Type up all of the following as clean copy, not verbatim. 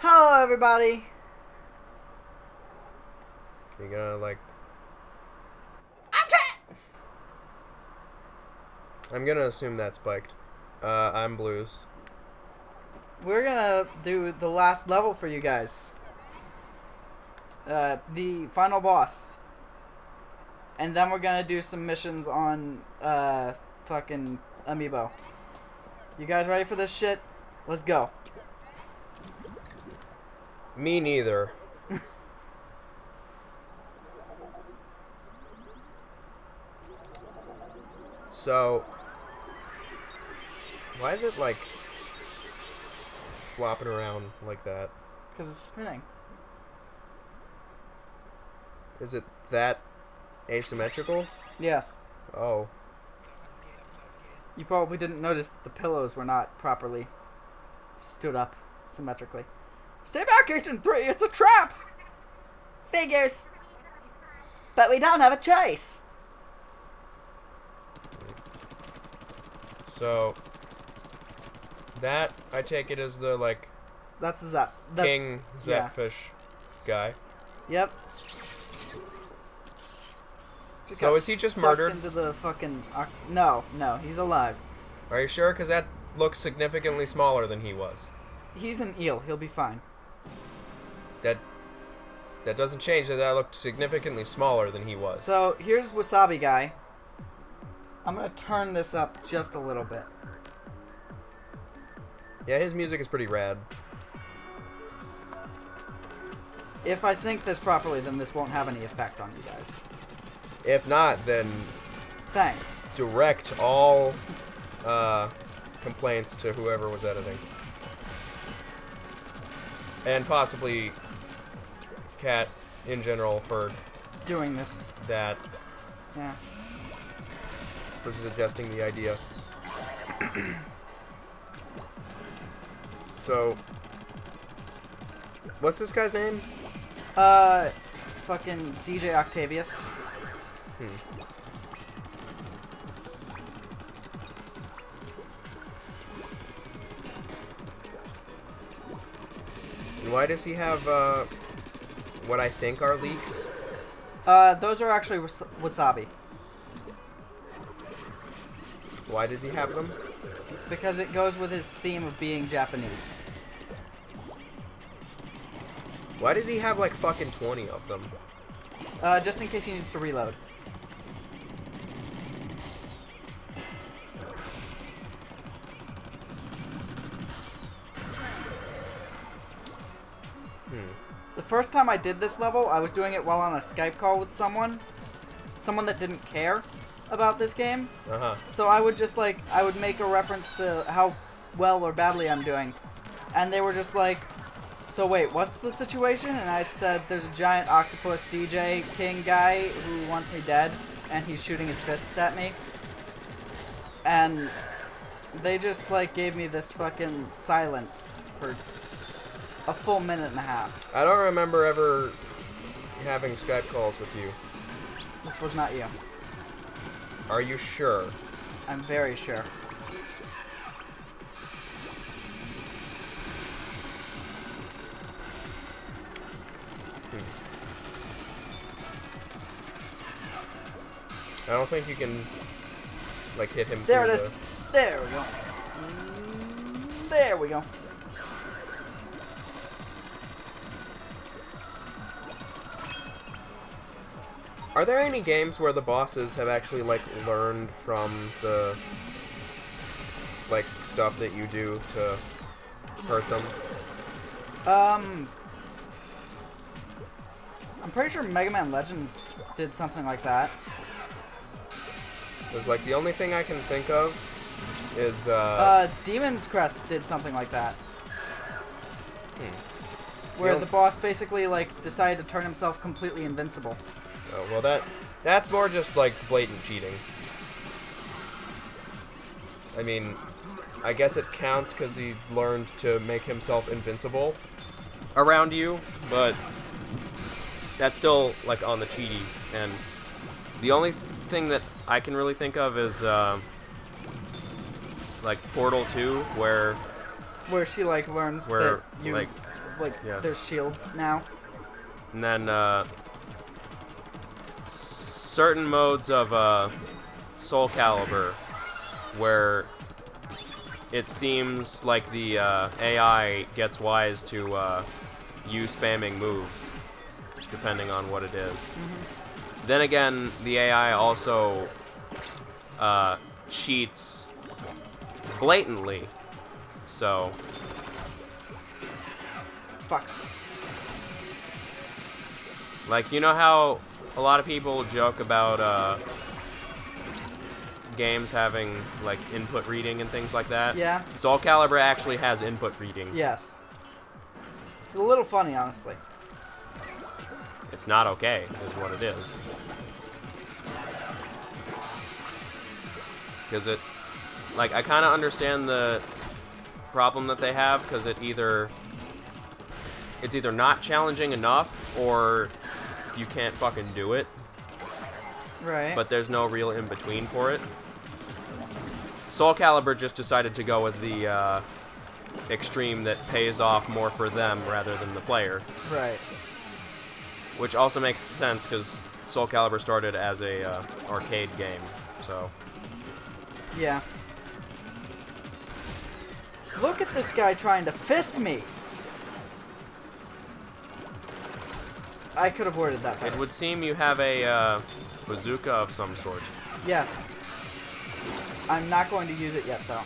Hello, everybody. You're gonna like. I'm gonna assume that's spiked. I'm blues. We're gonna do the last level for you guys. The final boss. And then we're gonna do some missions on, fucking Amiibo. You guys ready for this shit? Let's go. Me neither. So, why is it like flopping around like that? Because it's spinning. Is it that asymmetrical? Yes. Oh. You probably didn't notice that the pillows were not properly stood up symmetrically. Stay back, Agent 3! It's a trap! Figures. But we don't have a choice. So, that, I take it as the, like, That's the Zap. That's, King Zapfish guy. Yep. So is he just murdered? Into the fucking... No, he's alive. Are you sure? Because that looks significantly smaller than he was. He's an eel. He'll be fine. That doesn't change that looked significantly smaller than he was. So, here's Wasabi Guy. I'm going to turn this up just a little bit. Yeah, his music is pretty rad. If I sync this properly, then this won't have any effect on you guys. If not, then Thanks. direct all complaints to whoever was editing. And possibly Cat in general for Doing this. that, Yeah. for suggesting the idea. So, what's this guy's name? Fucking DJ Octavius. And why does he have, what I think are leaks? Those are actually Wasabi. Why does he have them? Because it goes with his theme of being Japanese. Why does he have like fucking 20 of them? Just in case he needs to reload. The first time I did this level, I was doing it while on a Skype call with someone that didn't care about this game. So I would just I would make a reference to how well or badly I'm doing. And they were just like, so wait, what's the situation? And I said, there's a giant octopus DJ King guy who wants me dead, and he's shooting his fists at me. And they just gave me this fucking silence for a full minute and a half. I don't remember ever having Skype calls with you. This was not you. Are you sure? I'm very sure. I don't think you can, hit him There through it is. There we go. There we go. Are there any games where the bosses have actually, learned from the, stuff that you do to hurt them? I'm pretty sure Mega Man Legends did something like that. Because, the only thing I can think of is, Demon's Crest did something like that. Where the boss basically, decided to turn himself completely invincible. Oh, well, that's more just, blatant cheating. I mean, I guess it counts because he learned to make himself invincible around you, but that's still, on the cheaty, and the only thing that I can really think of is, Portal 2, where Where she, learns that you like, there's shields now. And then, certain modes of, Soul Calibur, where it seems like the, AI gets wise to, you spamming moves, depending on what it is. Mm-hmm. Then again, the AI also, cheats blatantly, so... Fuck. Like, you know how a lot of people joke about, games having, like, input reading and things like that? Yeah. Soul Calibur actually has input reading. Yes. It's a little funny, honestly. It's not okay, is what it is. Because it... Like, I kind of understand the problem that they have, because it's either not challenging enough, or you can't fucking do it. Right. But there's no real in-between for it. Soul Calibur just decided to go with the extreme that pays off more for them rather than the player. Right. Which also makes sense, because Soul Calibur started as a arcade game, so... Yeah. Look at this guy trying to fist me! I could have worded that better. It would seem you have a bazooka of some sort. Yes. I'm not going to use it yet, though.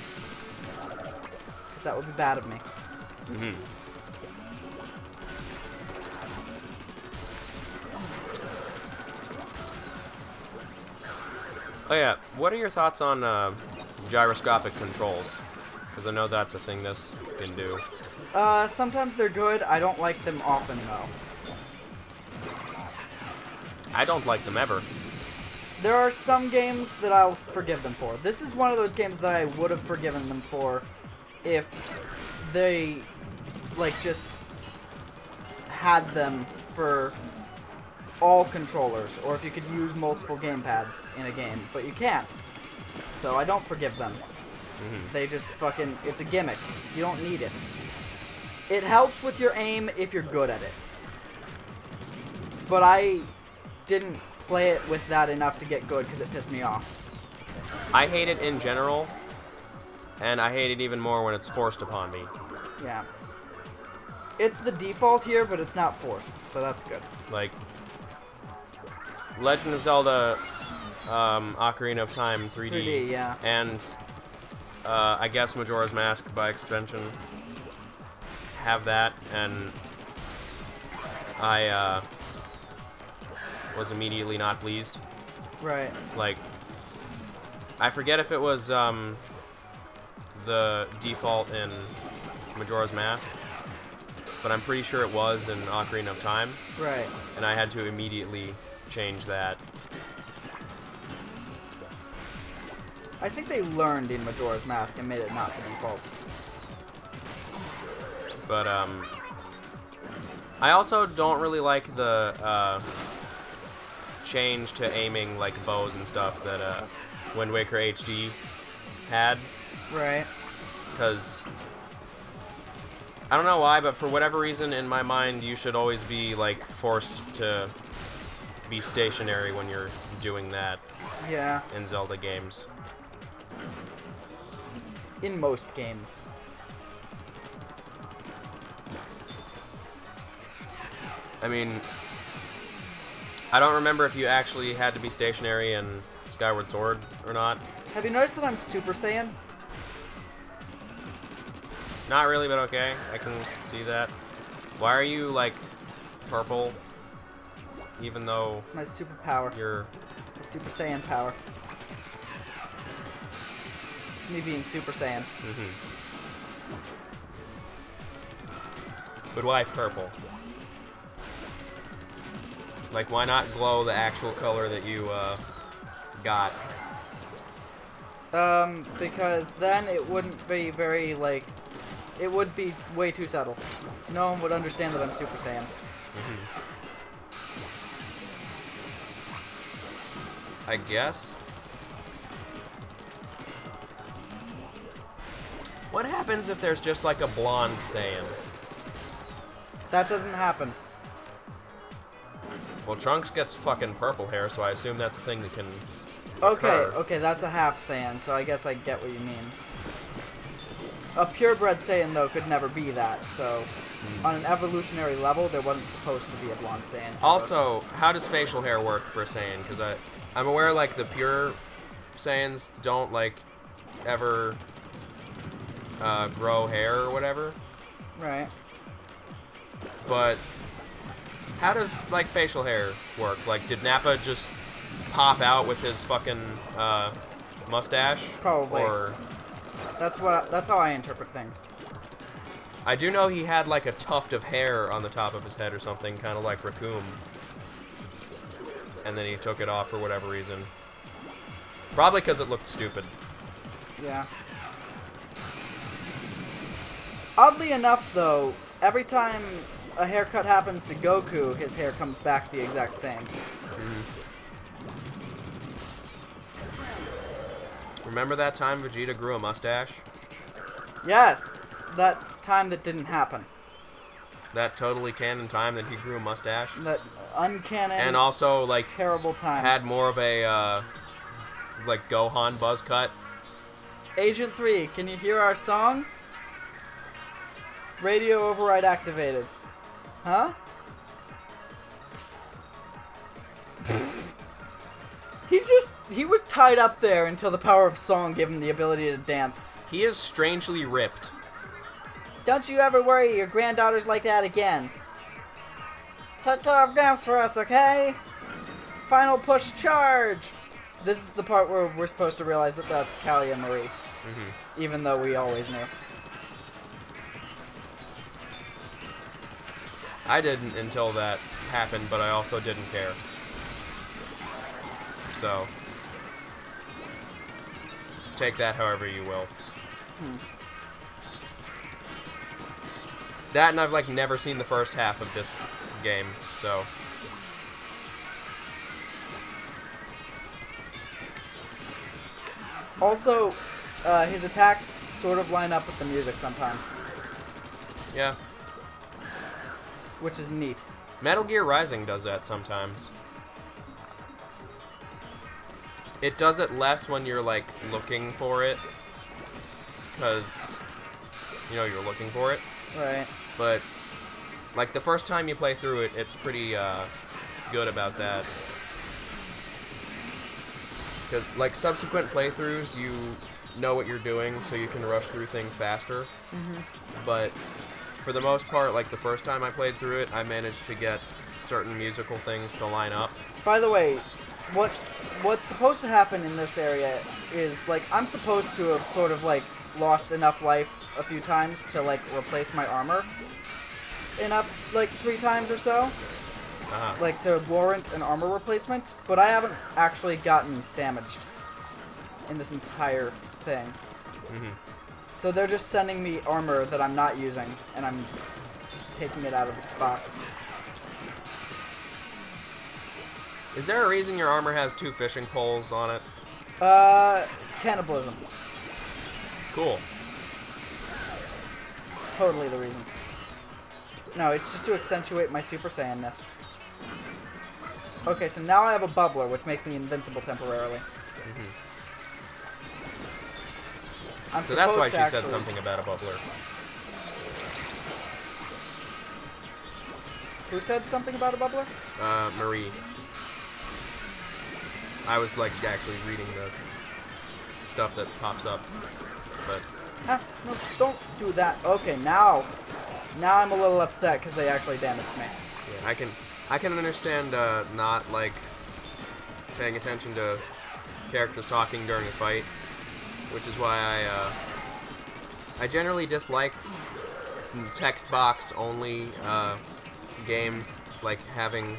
Because that would be bad of me. Mm-hmm. Oh yeah, what are your thoughts on gyroscopic controls? Because I know that's a thing this can do. Sometimes they're good. I don't like them often, though. I don't like them ever. There are some games that I'll forgive them for. This is one of those games that I would have forgiven them for if they, like, just had them for all controllers, or if you could use multiple gamepads in a game, but you can't. So I don't forgive them. Mm-hmm. They just fucking... It's a gimmick. You don't need it. It helps with your aim if you're good at it. But I didn't play it with that enough to get good because it pissed me off. I hate it in general, and I hate it even more when it's forced upon me. Yeah. It's the default here, but it's not forced, so that's good. Like, Legend of Zelda, Ocarina of Time 3D. 3D, yeah. And, I guess Majora's Mask, by extension, have that, and I, was immediately not pleased. Right. Like, I forget if it was, the default in Majora's Mask, but I'm pretty sure it was in Ocarina of Time. Right. And I had to immediately change that. I think they learned in Majora's Mask and made it not the default. But, I also don't really like the, change to aiming, like, bows and stuff that, Wind Waker HD had. Right. Because, I don't know why, but for whatever reason, in my mind, you should always be, like, forced to be stationary when you're doing that. Yeah. In Zelda games. In most games. I mean, I don't remember if you actually had to be stationary in Skyward Sword or not. Have you noticed that I'm Super Saiyan? Not really, but okay. I can see that. Why are you, like, purple? Even though... It's my superpower. You're... My Super Saiyan power. It's me being Super Saiyan. Mm-hmm. But why purple? Like, why not glow the actual color that you, got? Because then it wouldn't be very, like... It would be way too subtle. No one would understand that I'm Super Saiyan. Mm-hmm. I guess. What happens if there's just like a blonde Saiyan? That doesn't happen. Well, Trunks gets fucking purple hair, so I assume that's a thing that can Okay, occur. that's a half Saiyan, so I guess I get what you mean. A purebred Saiyan, though, could never be that, so on an evolutionary level, there wasn't supposed to be a blonde Saiyan. Also, how does facial hair work for a Saiyan? Because I'm aware, like, the pure Saiyans don't, like, ever grow hair or whatever. Right. But how does, like, facial hair work? Like, did Nappa just pop out with his fucking mustache? Probably. Or That's how I interpret things. I do know he had, like, a tuft of hair on the top of his head or something, kind of like Raccoon. And then he took it off for whatever reason. Probably because it looked stupid. Yeah. Oddly enough, though, every time a haircut happens to Goku, his hair comes back the exact same. Remember that time Vegeta grew a mustache? Yes, that time that didn't happen. That totally canon time that he grew a mustache? That uncanon, And also, like, terrible time. had more of a, like, Gohan buzz cut. Agent 3, can you hear our song? Radio override activated. Huh? He was tied up there until the power of song gave him the ability to dance. He is strangely ripped. Don't you ever worry your granddaughter's like that again. Take care of Gramps for us, okay? Final push charge! This is the part where we're supposed to realize that that's Callie and Marie. Even though we always knew. I didn't until that happened, but I also didn't care. So, take that however you will. That, and I've, like, never seen the first half of this game, so. Also, his attacks sort of line up with the music sometimes. Yeah. Which is neat. Metal Gear Rising does that sometimes. It does it less when you're, like, looking for it. Because, you know, you're looking for it. Right. But, like, the first time you play through it, it's pretty good about that. Because, like, subsequent playthroughs, you know what you're doing, so you can rush through things faster. But for the most part, like, the first time I played through it, I managed to get certain musical things to line up. By the way, what's supposed to happen in this area is, like, I'm supposed to have sort of, like, lost enough life a few times to, like, replace my armor enough, like, 3 times or so. Like, to warrant an armor replacement, but I haven't actually gotten damaged in this entire thing. So they're just sending me armor that I'm not using, and I'm just taking it out of its box. Is there a reason your armor has 2 fishing poles on it? Cannibalism. Cool. It's totally the reason. No, it's just to accentuate my Super Saiyan-ness. Okay, so now I have a bubbler, which makes me invincible temporarily. So that's why she said something about a bubbler. Who said something about a bubbler? Marie. I was, like, actually reading the stuff that pops up, but. No, don't do that. Okay, now I'm a little upset because they actually damaged me. Yeah, I can understand not, like, paying attention to characters talking during a fight, which is why I generally dislike text box only games, like having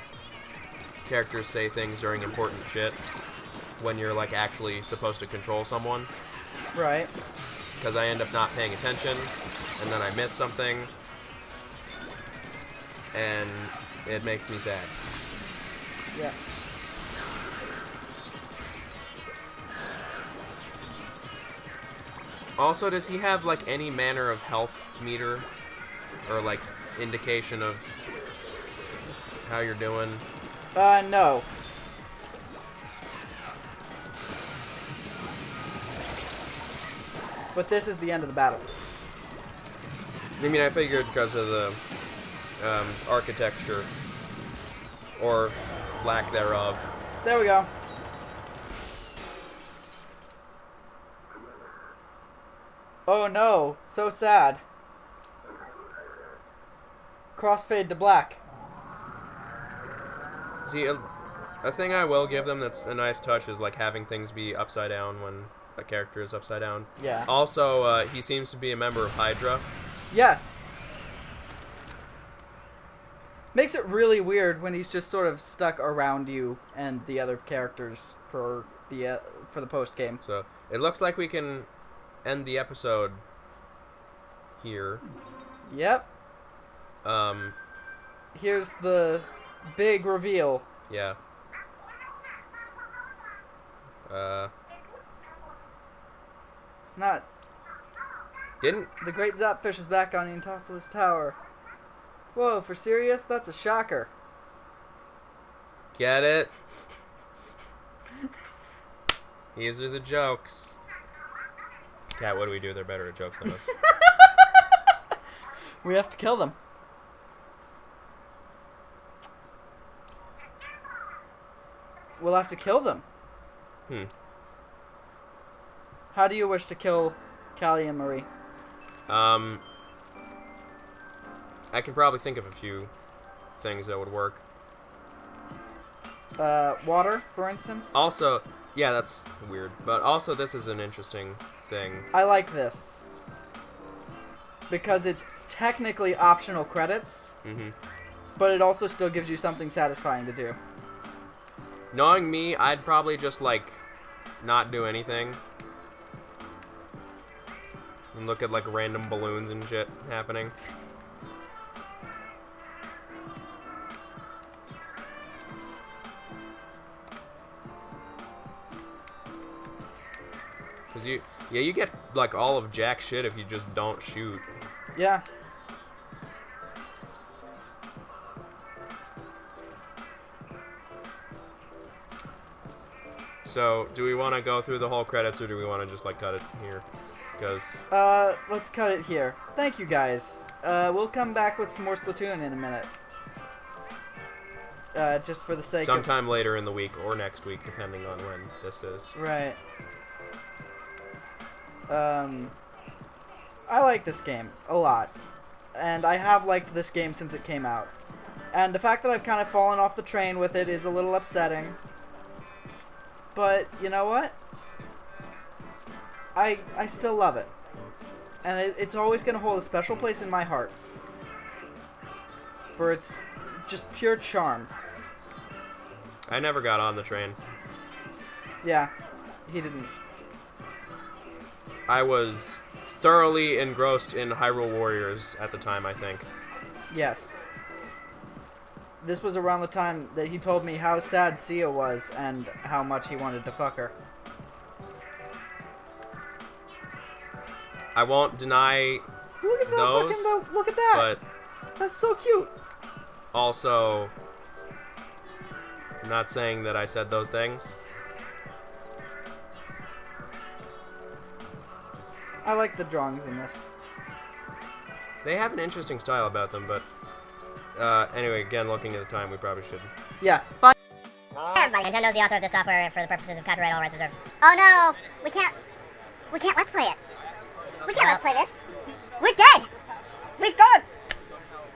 characters say things during important shit when you're, like, actually supposed to control someone. Right. Because I end up not paying attention, and then I miss something, and it makes me sad. Yeah. Also, does he have, like, any manner of health meter? Or, like, indication of how you're doing? No. But this is the end of the battle. I mean, I figured because of the architecture, or lack thereof. There we go. Oh no, so sad. Crossfade to black. See, a thing I will give them that's a nice touch is like having things be upside down when a character is upside down. Yeah. Also, he seems to be a member of Hydra. Yes. Makes it really weird when he's just sort of stuck around you and the other characters for the post game. So it looks like we can end the episode here. Yep. Here's the big reveal. Yeah. It's not. Didn't The great Zapfish is back on Eantopoulos Tower. Whoa, for serious? That's a shocker. get it? These are the jokes. Cat, what do we do? They're better at jokes than us. We have to kill them. We'll have to kill them. How do you wish to kill Callie and Marie? I can probably think of a few things that would work. Water, for instance? Also, yeah, that's weird. But also, this is an interesting thing. I like this. Because it's technically optional credits, but it also still gives you something satisfying to do. Knowing me, I'd probably just, like, not do anything. And look at, like, random balloons and shit happening. Cause you get, like, all of jack shit if you just don't shoot. Yeah. So, do we want to go through the whole credits, or do we want to just, like, cut it here? Because... let's cut it here. Thank you, guys. We'll come back with some more Splatoon in a minute. Just for the sake sometime later in the week, or next week, depending on when this is. Right. I like this game a lot. And I have liked this game since it came out. And the fact that I've kind of fallen off the train with it is a little upsetting. But, you know what? I still love it. And it's always going to hold a special place in my heart. For its just pure charm. I never got on the train. Yeah, he didn't. I was thoroughly engrossed in Hyrule Warriors at the time, I think. Yes. This was around the time that he told me how sad Sia was and how much he wanted to fuck her. I won't deny Look at that those, fucking look at that. But that's so cute. Also, I'm not saying that I said those things. I like the drawings in this. They have an interesting style about them, but anyway, again, looking at the time, we probably should. Yeah. Bye. Hey everybody, Nintendo's the author of this software for the purposes of copyright, all rights reserved. Oh no! We can't let's play it. We can't let's play this. We're dead! We've gone!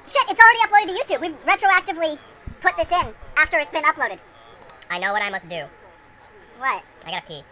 Shit, it's already uploaded to YouTube. We've retroactively put this in after it's been uploaded. I know what I must do. What? I gotta pee.